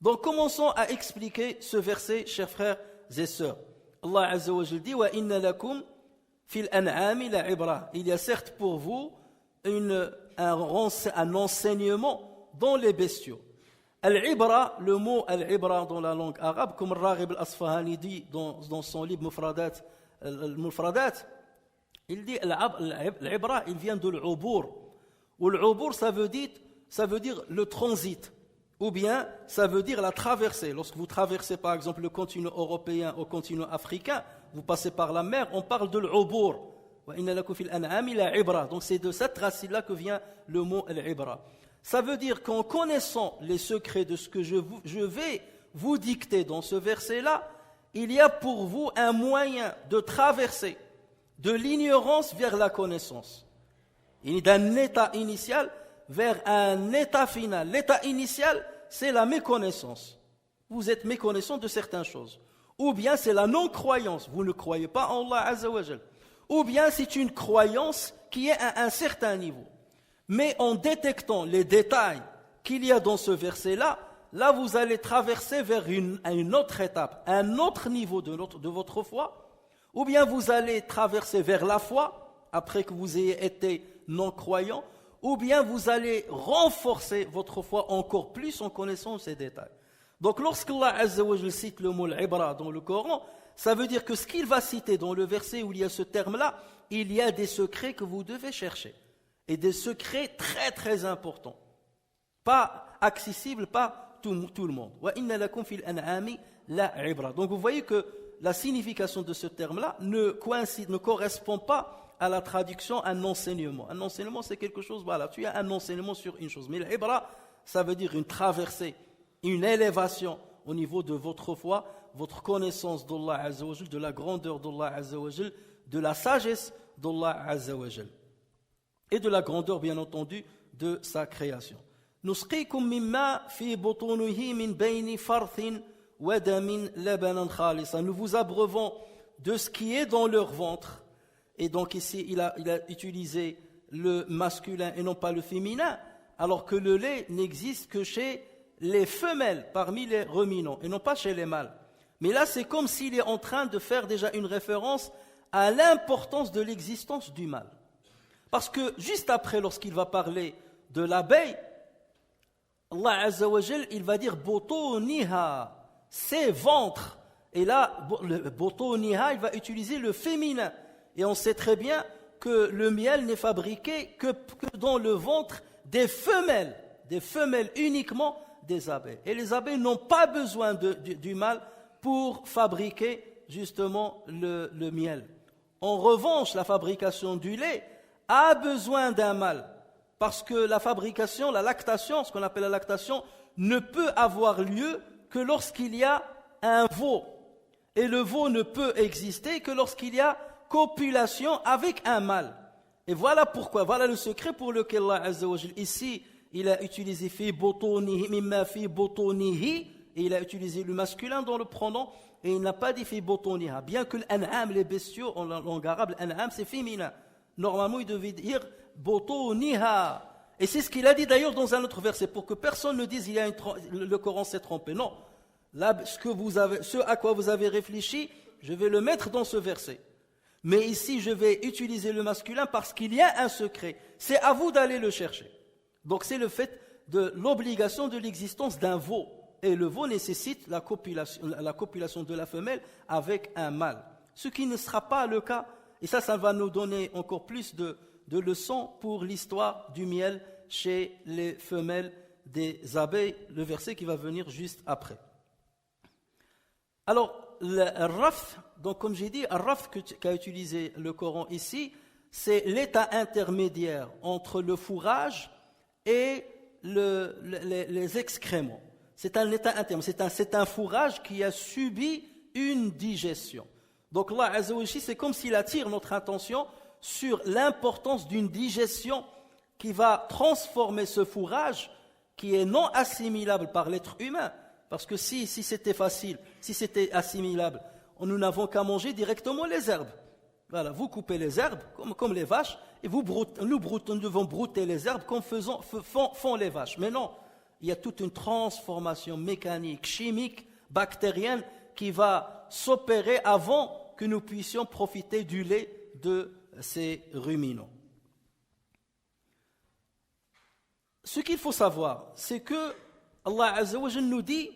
Donc commençons à expliquer ce verset, chers frères et sœurs. Allah Azza wa Jalla dit wa inna lakum fil an'ami la ibra. Il y a certes pour vous un enseignement dans les bestiaux. Al-ibra, le mot al-ibra dans la langue arabe, comme Raghib al-Asfahani dit dans son livre Mufradat al-Mufradat, il dit al-ibra, il vient de l'ubour. Ou l'ubour, ça veut dire le transit. Ou bien, ça veut dire la traversée. Lorsque vous traversez, par exemple, le continent européen au continent africain, vous passez par la mer, on parle de l'ubour. Donc c'est de cette racine-là que vient le mot al-ibra. Ça veut dire qu'en connaissant les secrets de ce que je vais vous dicter dans ce verset-là, il y a pour vous un moyen de traverser de l'ignorance vers la connaissance. D'un état initial vers un état final. L'état initial, c'est la méconnaissance. Vous êtes méconnaissant de certaines choses. Ou bien c'est la non-croyance. Vous ne croyez pas en Allah Azza wa Jal. Ou bien c'est une croyance qui est à un certain niveau. Mais en détectant les détails qu'il y a dans ce verset-là, là vous allez traverser vers une autre étape, un autre niveau de votre foi. Ou bien vous allez traverser vers la foi, après que vous ayez été non-croyant. Ou bien vous allez renforcer votre foi encore plus en connaissant ces détails. Donc lorsqu'Allah Azza wa Jal cite le mot al-ibra dans le Coran, Ça veut dire que ce qu'il va citer dans le verset où il y a ce terme-là, il y a des secrets que vous devez chercher. Et des secrets très très importants. Pas accessibles, pas tout le monde. Donc vous voyez que la signification de ce terme-là ne correspond pas à la traduction, un enseignement. Un enseignement, c'est quelque chose, voilà, tu as un enseignement sur une chose. Mais l'ibra, ça veut dire une traversée, une élévation au niveau de votre foi, votre connaissance d'Allah Azza wa Jal, de la grandeur d'Allah Azza wa Jal, de la sagesse d'Allah Azza wa Jal, et de la grandeur, bien entendu, de sa création. نسقيكم مما في بطونه من بين فرث ودم لبنا خالصا. Nous vous abreuvons de ce qui est dans leur ventre. Et donc ici, il a utilisé le masculin et non pas le féminin, alors que le lait n'existe que chez les femelles, parmi les ruminants, et non pas chez les mâles. Mais là, c'est comme s'il est en train de faire déjà une référence à l'importance de l'existence du mâle. Parce que juste après, lorsqu'il va parler de l'abeille, Allah Azza wa Jal, il va dire botoniha, ses ventres. Et là, le botoniha, il va utiliser le féminin. Et on sait très bien que le miel n'est fabriqué que dans le ventre des femelles uniquement des abeilles. Et les abeilles n'ont pas besoin du mâle pour fabriquer justement le miel. En revanche, la fabrication du lait a besoin d'un mâle. Parce que la fabrication, la lactation, ce qu'on appelle la lactation, ne peut avoir lieu que lorsqu'il y a un veau. Et le veau ne peut exister que lorsqu'il y a copulation avec un mâle. Et voilà pourquoi, voilà le secret pour lequel Allah Azza wa Jal, ici, il a utilisé fi botonihi, mimma fi botonihi, et il a utilisé le masculin dans le pronom, et il n'a pas dit fi botoniha. Bien que l'an'am, les bestiaux, en langue arabe, l'an'am c'est féminin. Normalement, il devait dire botoniha. Et c'est ce qu'il a dit d'ailleurs dans un autre verset, pour que personne ne dise le Coran s'est trompé. Non. Là, ce à quoi vous avez réfléchi, je vais le mettre dans ce verset. Mais ici, je vais utiliser le masculin parce qu'il y a un secret. C'est à vous d'aller le chercher. Donc, c'est le fait de l'obligation de l'existence d'un veau. Et le veau nécessite la copulation de la femelle avec un mâle. Ce qui ne sera pas le cas. Et ça va nous donner encore plus de leçons pour l'histoire du miel chez les femelles des abeilles. Le verset qui va venir juste après. Alors, le raf, donc comme j'ai dit, le raf qu'a utilisé le Coran ici, c'est l'état intermédiaire entre le fourrage et les excréments. C'est un état intermédiaire, c'est un fourrage qui a subi une digestion. Donc là, Azza wa Jalla, c'est comme s'il attire notre attention sur l'importance d'une digestion qui va transformer ce fourrage qui est non assimilable par l'être humain. Parce que si c'était facile, si c'était assimilable, nous n'avons qu'à manger directement les herbes. Voilà, vous coupez les herbes comme les vaches et nous devons brouter les herbes comme font les vaches. Mais non, il y a toute une transformation mécanique, chimique, bactérienne qui va s'opérer avant que nous puissions profiter du lait de ces ruminants. Ce qu'il faut savoir, c'est que Allah Azza wa Jalla nous dit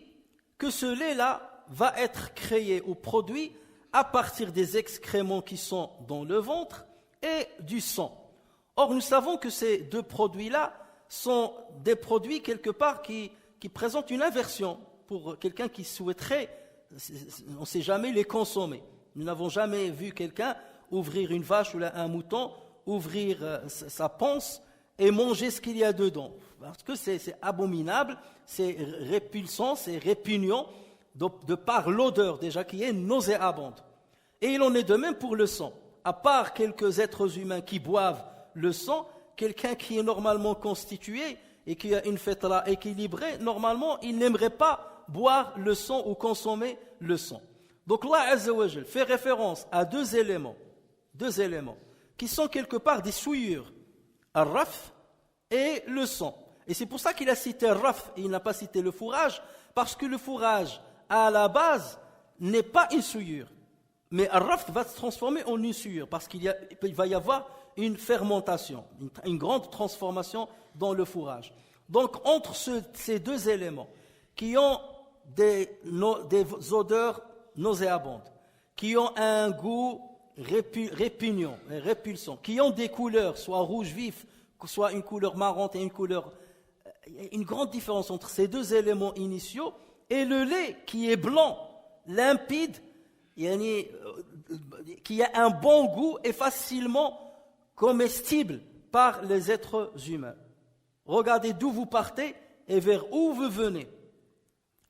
que ce lait-là va être créé ou produit à partir des excréments qui sont dans le ventre et du sang. Or, nous savons que ces deux produits-là sont des produits quelque part qui présentent une aversion pour quelqu'un qui souhaiterait, on ne sait jamais, les consommer. Nous n'avons jamais vu quelqu'un ouvrir une vache ou un mouton, ouvrir sa panse et manger ce qu'il y a dedans. Parce que c'est abominable, c'est répulsant, c'est répugnant, de par l'odeur déjà qui est nauséabonde. Et il en est de même pour le sang. À part quelques êtres humains qui boivent le sang, quelqu'un qui est normalement constitué et qui a une fitra équilibrée, normalement, il n'aimerait pas boire le sang ou consommer le sang. Donc Allah Azza wa Jal fait référence à deux éléments qui sont quelque part des souillures, al-raf et le sang. Et c'est pour ça qu'il a cité al-raf et il n'a pas cité le fourrage, parce que le fourrage, à la base, n'est pas une souillure. Mais al-raf va se transformer en une souillure, parce qu'il va y avoir une fermentation, une grande transformation dans le fourrage. Donc entre ces deux éléments, qui ont des odeurs nauséabondes, qui ont un goût répugnant, répulsant, qui ont des couleurs, soit rouge vif, soit une couleur marron et une couleur... Une grande différence entre ces deux éléments initiaux et le lait qui est blanc, limpide, qui a un bon goût et facilement comestible par les êtres humains. Regardez d'où vous partez et vers où vous venez.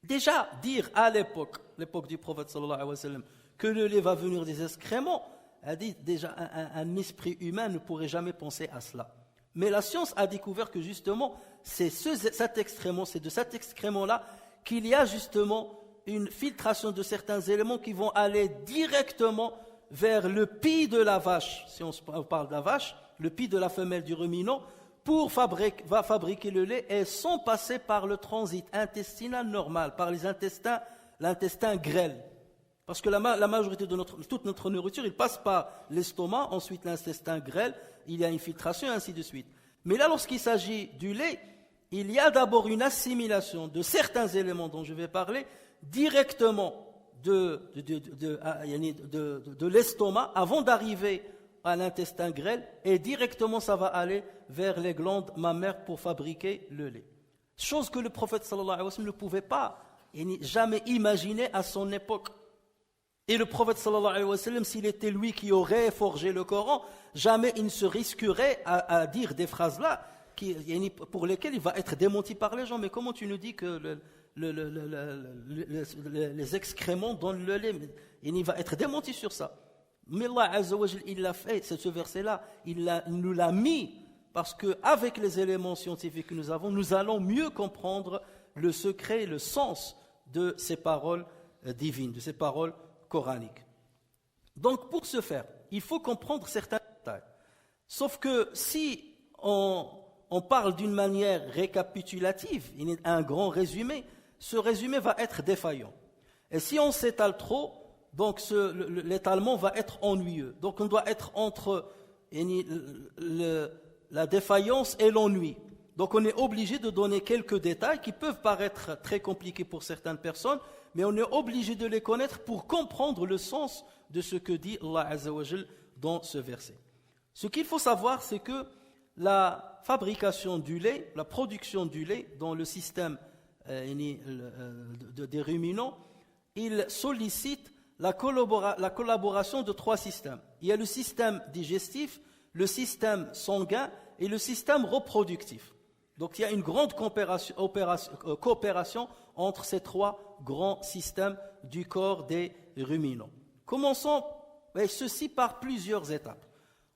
Déjà, dire à l'époque du prophète sallallahu alayhi wa sallam, que le lait va venir des excréments, a dit déjà un esprit humain ne pourrait jamais penser à cela. Mais la science a découvert que justement, c'est de cet excrément-là qu'il y a justement une filtration de certains éléments qui vont aller directement vers le pis de la vache, si on parle de la vache, le pis de la femelle du ruminant, pour fabriquer le lait et sans passer par le transit intestinal normal, par l'intestin grêle. Parce que la majorité de toute notre nourriture, il passe par l'estomac, ensuite l'intestin grêle, il y a une filtration et ainsi de suite. Mais là, lorsqu'il s'agit du lait, il y a d'abord une assimilation de certains éléments dont je vais parler directement de l'estomac avant d'arriver à l'intestin grêle et directement ça va aller vers les glandes mammaires pour fabriquer le lait. Chose que le prophète sallallahu alayhi wa sallam ne pouvait pas jamais imaginer à son époque. Et le prophète sallallahu alayhi wa sallam, s'il était lui qui aurait forgé le Coran, jamais il ne se risquerait à dire des phrases-là pour lesquelles il va être démenti par les gens. Mais comment tu nous dis que les excréments donnent le lait? Il va être démenti sur ça. Mais Allah Azza wa Jal, il l'a fait, ce verset-là, il nous l'a mis, parce qu'avec les éléments scientifiques que nous avons, nous allons mieux comprendre le secret, le sens de ces paroles divines, de ces paroles coraniques. Donc pour ce faire, il faut comprendre certains détails. Sauf que si on parle d'une manière récapitulative, un grand résumé, ce résumé va être défaillant. Et si on s'étale trop, donc l'étalement va être ennuyeux. Donc on doit être entre la défaillance et l'ennui. Donc on est obligé de donner quelques détails qui peuvent paraître très compliqués pour certaines personnes, mais on est obligé de les connaître pour comprendre le sens de ce que dit Allah Azza wa Jal dans ce verset. Ce qu'il faut savoir, c'est que la fabrication du lait, la production du lait dans le système des ruminants, il sollicite la collaboration de trois systèmes. Il y a le système digestif, le système sanguin et le système reproductif. Donc il y a une grande coopération entre ces trois grands systèmes du corps des ruminants. Commençons ceci par plusieurs étapes.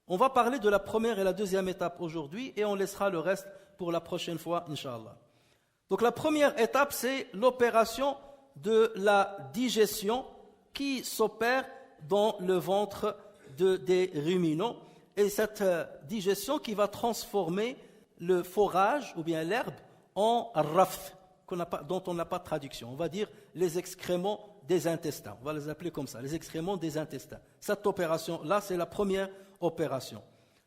On va parler de la première et la deuxième étape aujourd'hui et on laissera le reste pour la prochaine fois, Inch'Allah. Donc la première étape, c'est l'opération de la digestion qui s'opère dans le ventre des ruminants. Et cette digestion qui va transformer le forage ou bien l'herbe en rafth, dont on n'a pas de traduction. On va dire les excréments des intestins. On va les appeler comme ça, les excréments des intestins. Cette opération-là, c'est la première opération.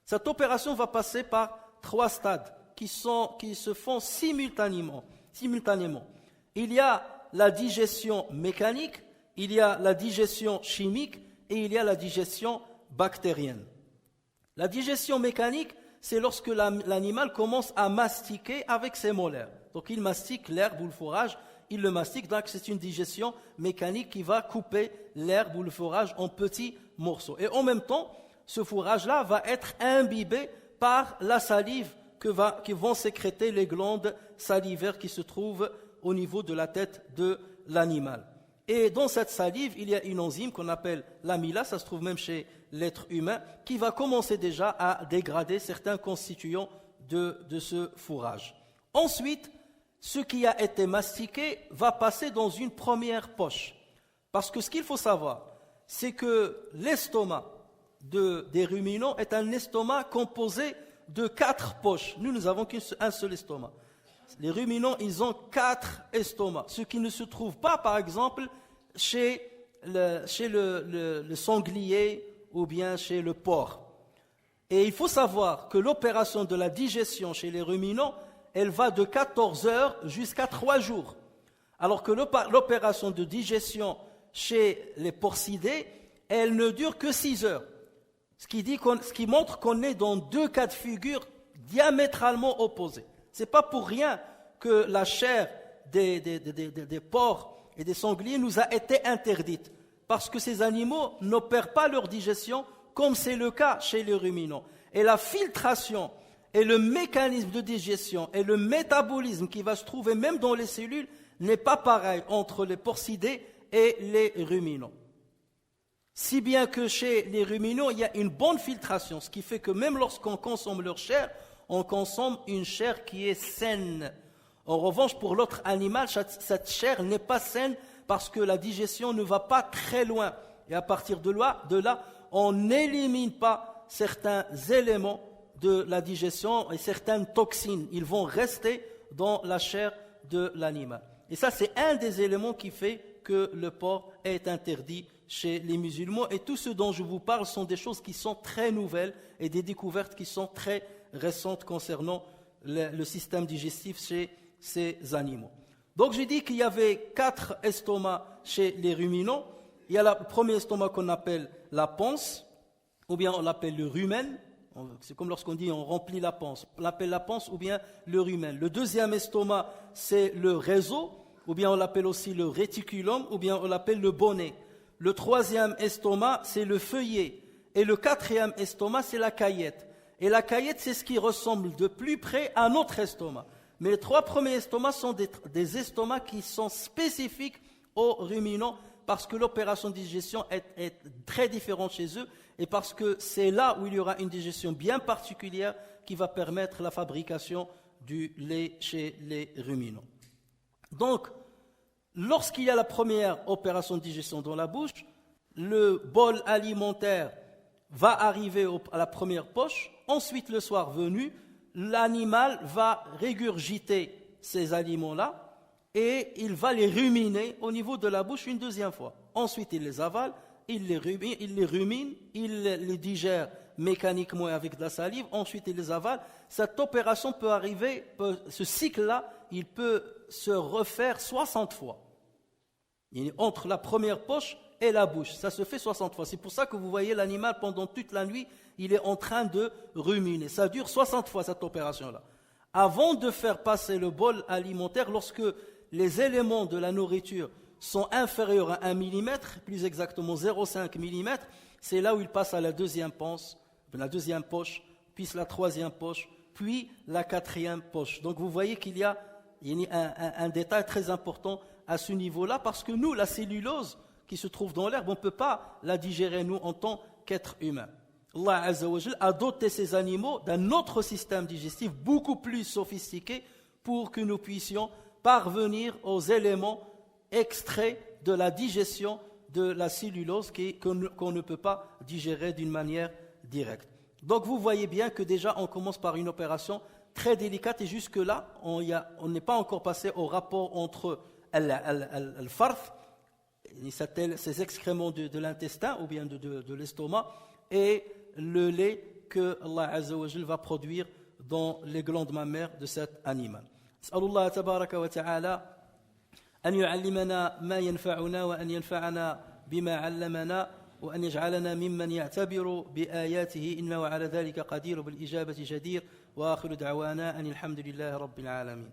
Cette opération va passer par trois stades qui se font simultanément. Il y a la digestion mécanique, il y a la digestion chimique et il y a la digestion bactérienne. La digestion mécanique, c'est lorsque l'animal commence à mastiquer avec ses molaires. Donc il mastique l'herbe ou le fourrage, il le mastique, donc c'est une digestion mécanique qui va couper l'herbe ou le fourrage en petits morceaux. Et en même temps, ce fourrage-là va être imbibé par la salive qui vont sécréter les glandes salivaires qui se trouvent au niveau de la tête de l'animal. Et dans cette salive, il y a une enzyme qu'on appelle l'amylase, ça se trouve même chez l'être humain, qui va commencer déjà à dégrader certains constituants de ce fourrage. Ensuite, ce qui a été mastiqué va passer dans une première poche. Parce que ce qu'il faut savoir, c'est que l'estomac des ruminants est un estomac composé de 4 poches. Nous avons qu'un seul estomac. Les ruminants, ils ont 4 estomacs, ce qui ne se trouve pas, par exemple, chez le sanglier ou bien chez le porc. Et il faut savoir que l'opération de la digestion chez les ruminants, elle va de 14 heures jusqu'à 3 jours. Alors que l'opération de digestion chez les porcidés, et elle ne dure que 6 heures. Ce qui montre qu'on est dans deux cas de figure diamétralement opposés. Ce n'est pas pour rien que la chair des porcs et des sangliers nous a été interdite. Parce que ces animaux n'opèrent pas leur digestion comme c'est le cas chez les ruminants. Et la filtration et le mécanisme de digestion et le métabolisme qui va se trouver même dans les cellules n'est pas pareil entre les porcidés et les ruminants. Si bien que chez les ruminants, il y a une bonne filtration, ce qui fait que même lorsqu'on consomme leur chair, on consomme une chair qui est saine. En revanche, pour l'autre animal, cette chair n'est pas saine parce que la digestion ne va pas très loin. Et à partir de là, on n'élimine pas certains éléments de la digestion et certaines toxines. Ils vont rester dans la chair de l'animal. Et ça, c'est un des éléments qui fait que le porc est interdit chez les musulmans. Et tout ce dont je vous parle sont des choses qui sont très nouvelles et des découvertes qui sont très récentes concernant le système digestif chez ces animaux. Donc j'ai dit qu'il y avait 4 estomacs chez les ruminants. Il y a le premier estomac qu'on appelle la panse, ou bien on l'appelle le rumen. C'est comme lorsqu'on dit on remplit la panse. On l'appelle la panse ou bien le rumen. Le deuxième estomac, c'est le réseau, ou bien on l'appelle aussi le réticulum, ou bien on l'appelle le bonnet. Le troisième estomac, c'est le feuillet. Et le quatrième estomac, c'est la caillette. Et la caillette, c'est ce qui ressemble de plus près à notre estomac. Mais les 3 premiers estomacs sont des estomacs qui sont spécifiques aux ruminants parce que l'opération de digestion est très différente chez eux et parce que c'est là où il y aura une digestion bien particulière qui va permettre la fabrication du lait chez les ruminants. Donc, lorsqu'il y a la première opération de digestion dans la bouche, le bol alimentaire va arriver à la première poche, ensuite le soir venu, l'animal va régurgiter ces aliments-là et il va les ruminer au niveau de la bouche une deuxième fois. Ensuite, il les avale, il les rumine, il les digère mécaniquement avec de la salive, ensuite il les avale. Cette opération peut arriver, ce cycle-là, il peut se refaire 60 fois. Entre la première poche et la bouche, ça se fait 60 fois. C'est pour ça que vous voyez l'animal pendant toute la nuit, il est en train de ruminer. Ça dure 60 fois cette opération-là. Avant de faire passer le bol alimentaire, lorsque les éléments de la nourriture sont inférieurs à 1 mm, plus exactement 0,5 mm, c'est là où il passe à la deuxième poche, puis la troisième poche, puis la quatrième poche. Donc vous voyez qu'il y a un détail très important à ce niveau-là, parce que nous, la cellulose qui se trouve dans l'herbe, on ne peut pas la digérer, nous, en tant qu'être humain. Allah Azza wa Jal a doté ces animaux d'un autre système digestif beaucoup plus sophistiqué pour que nous puissions parvenir aux éléments extraits de la digestion de la cellulose qu'on ne peut pas digérer d'une manière directe. Donc vous voyez bien que déjà on commence par une opération très délicate et jusque-là on n'est pas encore passé au rapport entre al-farth, ces excréments de l'intestin ou bien de l'estomac, et le lait que Allah Azza wa Jal va produire dans les glandes mammaires de cet animal. As'alullah tabaraka wa ta'ala أن يعلمنا ما ينفعنا وأن ينفعنا بما علمنا وأن يجعلنا ممن يعتبر بآياته إنه على ذلك قدير بالإجابة جدير وآخر دعوانا أن الحمد لله رب العالمين.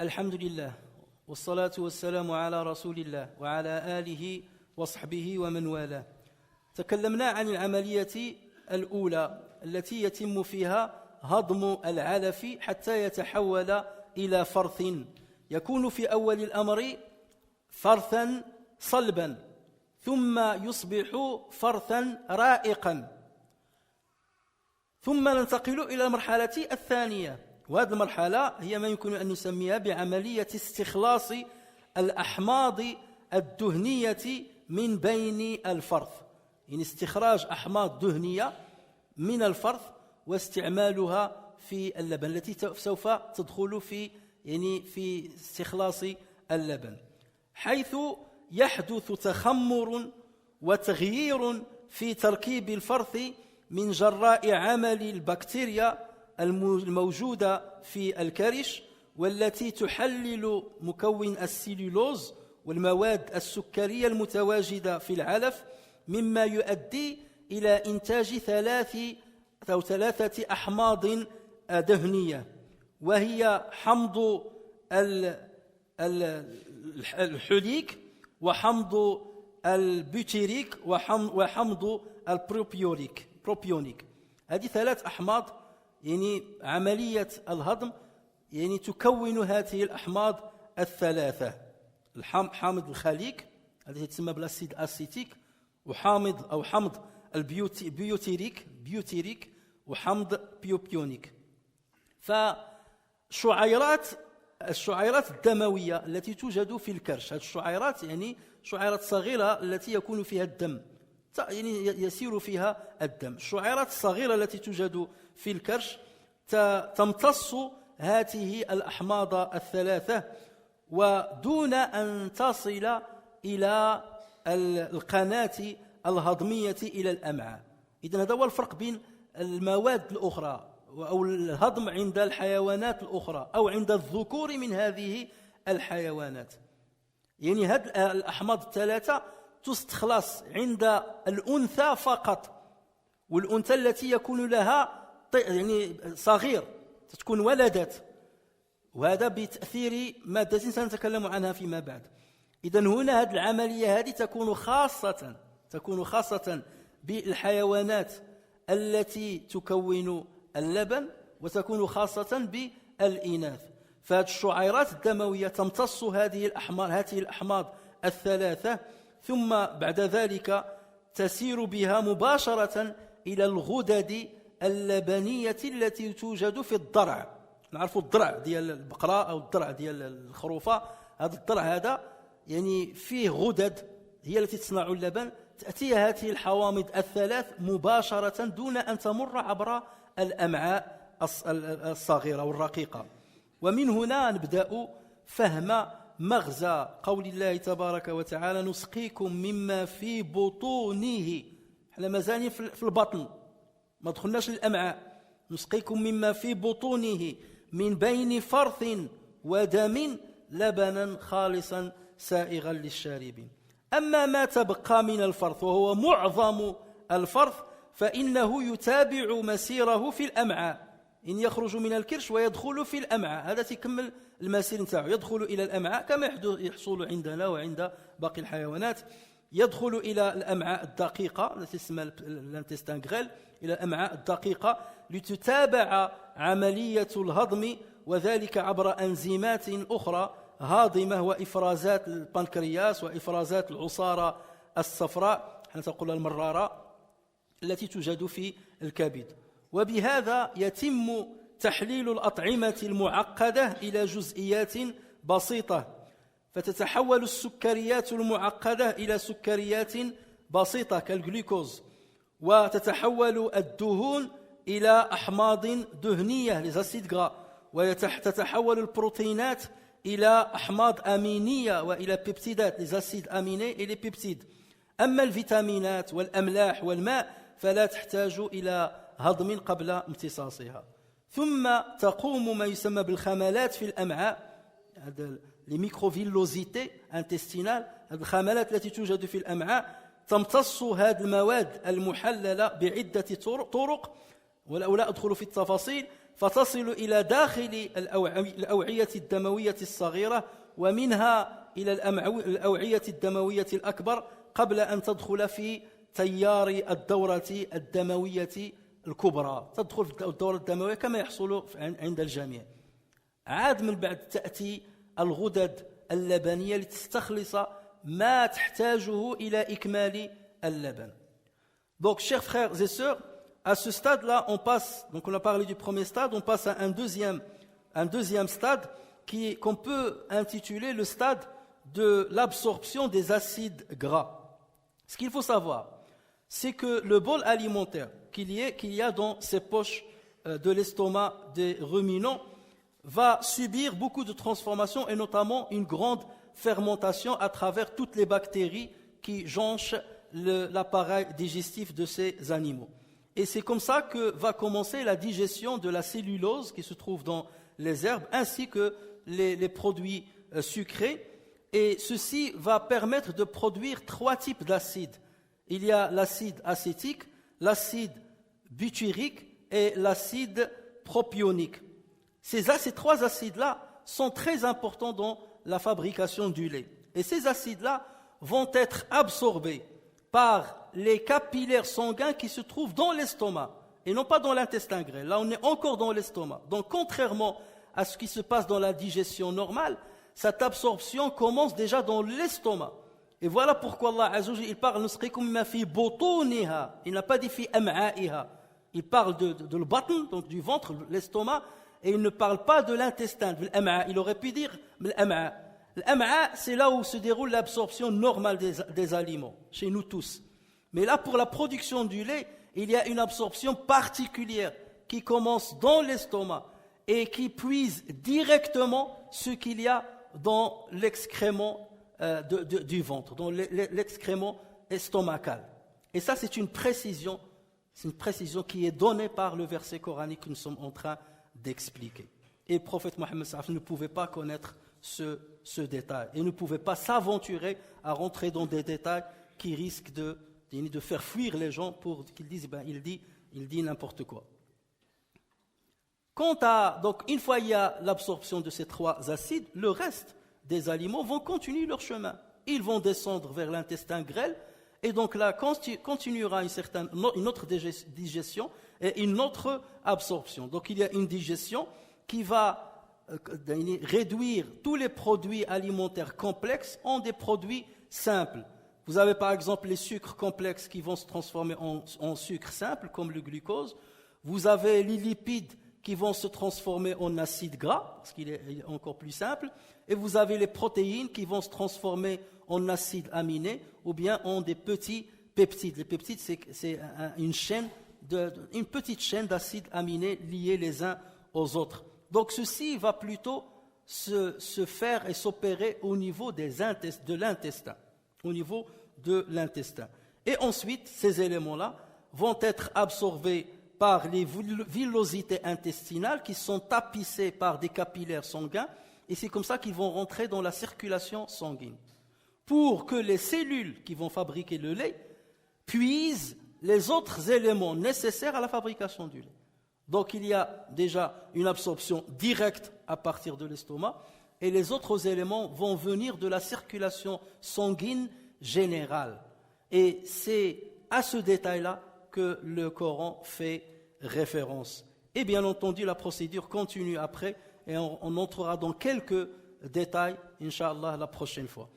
الحمد لله والصلاة والسلام على رسول الله وعلى آله وصحبه ومن والاه. تكلمنا عن العملية الأولى التي يتم فيها هضم العلف حتى يتحول إلى فرث يكون في أول الأمر فرثا صلبا ثم يصبح فرثا رائقا ثم ننتقل إلى المرحلة الثانية وهذه المرحلة هي ما يمكن أن نسميها بعملية استخلاص الأحماض الدهنية من بين الفرث يعني استخراج أحماض دهنية من الفرث واستعمالها في اللبن التي سوف تدخل في استخلاص اللبن حيث يحدث تخمر وتغيير في تركيب الفرث من جراء عمل البكتيريا الموجودة في الكرش والتي تحلل مكون السيلولوز والمواد السكرية المتواجدة في العلف مما يؤدي إلى إنتاج ثلاثة أحماض دهنية وهي حمض الحليك وحمض البيوتيريك وحمض البروبيونيك. هذه ثلاث أحماض يعني عملية الهضم يعني تكون هذه الأحماض الثلاثة. حامض الخليك الذي تسمى بالأسيد أسيتيك حمض البيوتيريك وحمض بيوبيونيك. الشعيرات الدموية التي توجد في الكرش، هذه الشعيرات يعني شعيرات صغيرة التي يكون فيها الدم يعني يسير فيها الدم. الشعيرات الصغيرة التي توجد في الكرش تمتص هذه الأحماض الثلاثة ودون أن تصل إلى القناة الهضمية إلى الأمعاء. إذن هذا هو الفرق بين المواد الأخرى أو الهضم عند الحيوانات الأخرى أو عند الذكور من هذه الحيوانات. يعني هذه الأحماض الثلاثة تستخلص عند الأنثى فقط، والأنثى التي يكون لها يعني صغير تكون ولدت، وهذا بتأثير مادة سنتكلم عنها فيما بعد. إذن هنا هذه العملية هذه تكون خاصة بالحيوانات التي تكون اللبن وتكون خاصة بالإناث. فهذه الشعيرات الدموية تمتص هذه الأحماض الثلاثة ثم بعد ذلك تسير بها مباشرة إلى الغدد اللبنية التي توجد في الضرع. نعرف الضرع ديال البقرة أو الضرع ديال الخروفة، هذا الضرع هذا يعني فيه غدد هي التي تصنع اللبن، تأتي هذه الحوامض الثلاث مباشرة دون أن تمر عبر الأمعاء الصغيرة والرقيقة. ومن هنا نبدأ فهم مغزى قول الله تبارك وتعالى نسقيكم مما في بطونه. احنا مازالين في البطن ما دخلناش للأمعاء. نسقيكم مما في بطونه من بين فرث ودم لبنا خالصا سائغا للشاربين. أما ما تبقى من الفرث وهو معظم الفرث فإنه يتابع مسيره في الأمعاء، إن يخرج من الكرش ويدخل في الأمعاء، هذا تكمل المسير نتاعو، يدخل إلى الأمعاء كما يحصل عندنا وعند باقي الحيوانات. يدخل إلى الأمعاء الدقيقة التي تسمى الانتستان غريل، إلى الأمعاء الدقيقة لتتابع عملية الهضم، وذلك عبر أنزيمات أخرى هاضمة وإفرازات البنكرياس وإفرازات العصارة الصفراء احنا تقول المرارة التي توجد في الكبد. وبهذا يتم تحليل الأطعمة المعقدة إلى جزئيات بسيطة، فتتحول السكريات المعقدة إلى سكريات بسيطة كالجلوكوز، وتتحول الدهون إلى أحماض دهنية لزاسيد غرا، وتتحول البروتينات إلى أحماض أمينية وإلى بيبتيدات لزاسيد أميني إلى بيبتيد. أما الفيتامينات والأملاح والماء فلا تحتاج إلى هضم قبل امتصاصها. ثم تقوم ما يسمى بالخملات في الأمعاء، هذا الميكروفيلوزيتي انتستينال، هذه الخملات التي توجد في الأمعاء تمتص هذه المواد المحللة بعدة طرق ولا أدخل في التفاصيل، فتصل إلى داخل الأوعية الدموية الصغيرة ومنها إلى الأوعية الدموية الأكبر قبل أن تدخل في تيار الدورة الدموية الكبرى، تدخل في الدورة الدموية كما يحصل عند الجميع. عاد من بعد تأتي الغدد اللبنية لتستخلص ما تحتاجه إلى إكمال اللبن. Donc, chers frères et sœurs, à ce stade-là, on passe, donc on a parlé du premier stade, on passe à un deuxième stade qu'on peut intituler le stade de l'absorption des acides gras. Ce qu'il faut savoir, c'est que le bol alimentaire qu'il y a dans ces poches de l'estomac des ruminants va subir beaucoup de transformations et notamment une grande fermentation à travers toutes les bactéries qui jonchent l'appareil digestif de ces animaux. Et c'est comme ça que va commencer la digestion de la cellulose qui se trouve dans les herbes, ainsi que les produits sucrés. Et ceci va permettre de produire 3 types d'acides. Il y a l'acide acétique, l'acide butyrique et l'acide propionique. Ces 3 acides-là sont très importants dans la fabrication du lait. Et ces acides-là vont être absorbés par les capillaires sanguins qui se trouvent dans l'estomac et non pas dans l'intestin grêle. Là, on est encore dans l'estomac. Donc, contrairement à ce qui se passe dans la digestion normale, cette absorption commence déjà dans l'estomac. Et voilà pourquoi Allah Azza wa Jalla, il parle nusqikum mimma fi butuniha. Il n'a pas dit fi am'a'iha. Il parle de le batn, donc du ventre, l'estomac, et il ne parle pas de l'intestin, de l'am'a. Il aurait pu dire l'am'a. L'am'a, c'est là où se déroule l'absorption normale des aliments, chez nous tous. Mais là, pour la production du lait, il y a une absorption particulière qui commence dans l'estomac et qui puise directement ce qu'il y a dans l'excrément du ventre, dans l'excrément estomacal. Et ça, c'est une précision qui est donnée par le verset coranique que nous sommes en train d'expliquer. Et le prophète Mohammed ne pouvait pas connaître ce détail et ne pouvait pas s'aventurer à rentrer dans des détails qui risquent de faire fuir les gens pour qu'ils disent il dit n'importe quoi. Donc une fois il y a l'absorption de ces 3 acides, le reste des aliments vont continuer leur chemin. Ils vont descendre vers l'intestin grêle et donc là continuera une autre digestion et une autre absorption. Donc il y a une digestion qui va réduire tous les produits alimentaires complexes en des produits simples. Vous avez par exemple les sucres complexes qui vont se transformer en sucre simple, comme le glucose. Vous avez les lipides qui vont se transformer en acide gras, parce qu'il est encore plus simple. Et vous avez les protéines qui vont se transformer en acides aminés ou bien en des petits peptides. Les peptides, c'est une petite chaîne d'acides aminés liés les uns aux autres. Donc ceci va plutôt se faire et s'opérer au niveau de l'intestin. Au niveau de l'intestin. Et ensuite, ces éléments-là vont être absorbés par les villosités intestinales qui sont tapissées par des capillaires sanguins. Et c'est comme ça qu'ils vont rentrer dans la circulation sanguine. Pour que les cellules qui vont fabriquer le lait puisent les autres éléments nécessaires à la fabrication du lait. Donc il y a déjà une absorption directe à partir de l'estomac et les autres éléments vont venir de la circulation sanguine générale. Et c'est à ce détail-là que le Coran fait référence. Et bien entendu, la procédure continue après et on entrera dans quelques détails, Inch'Allah, la prochaine fois.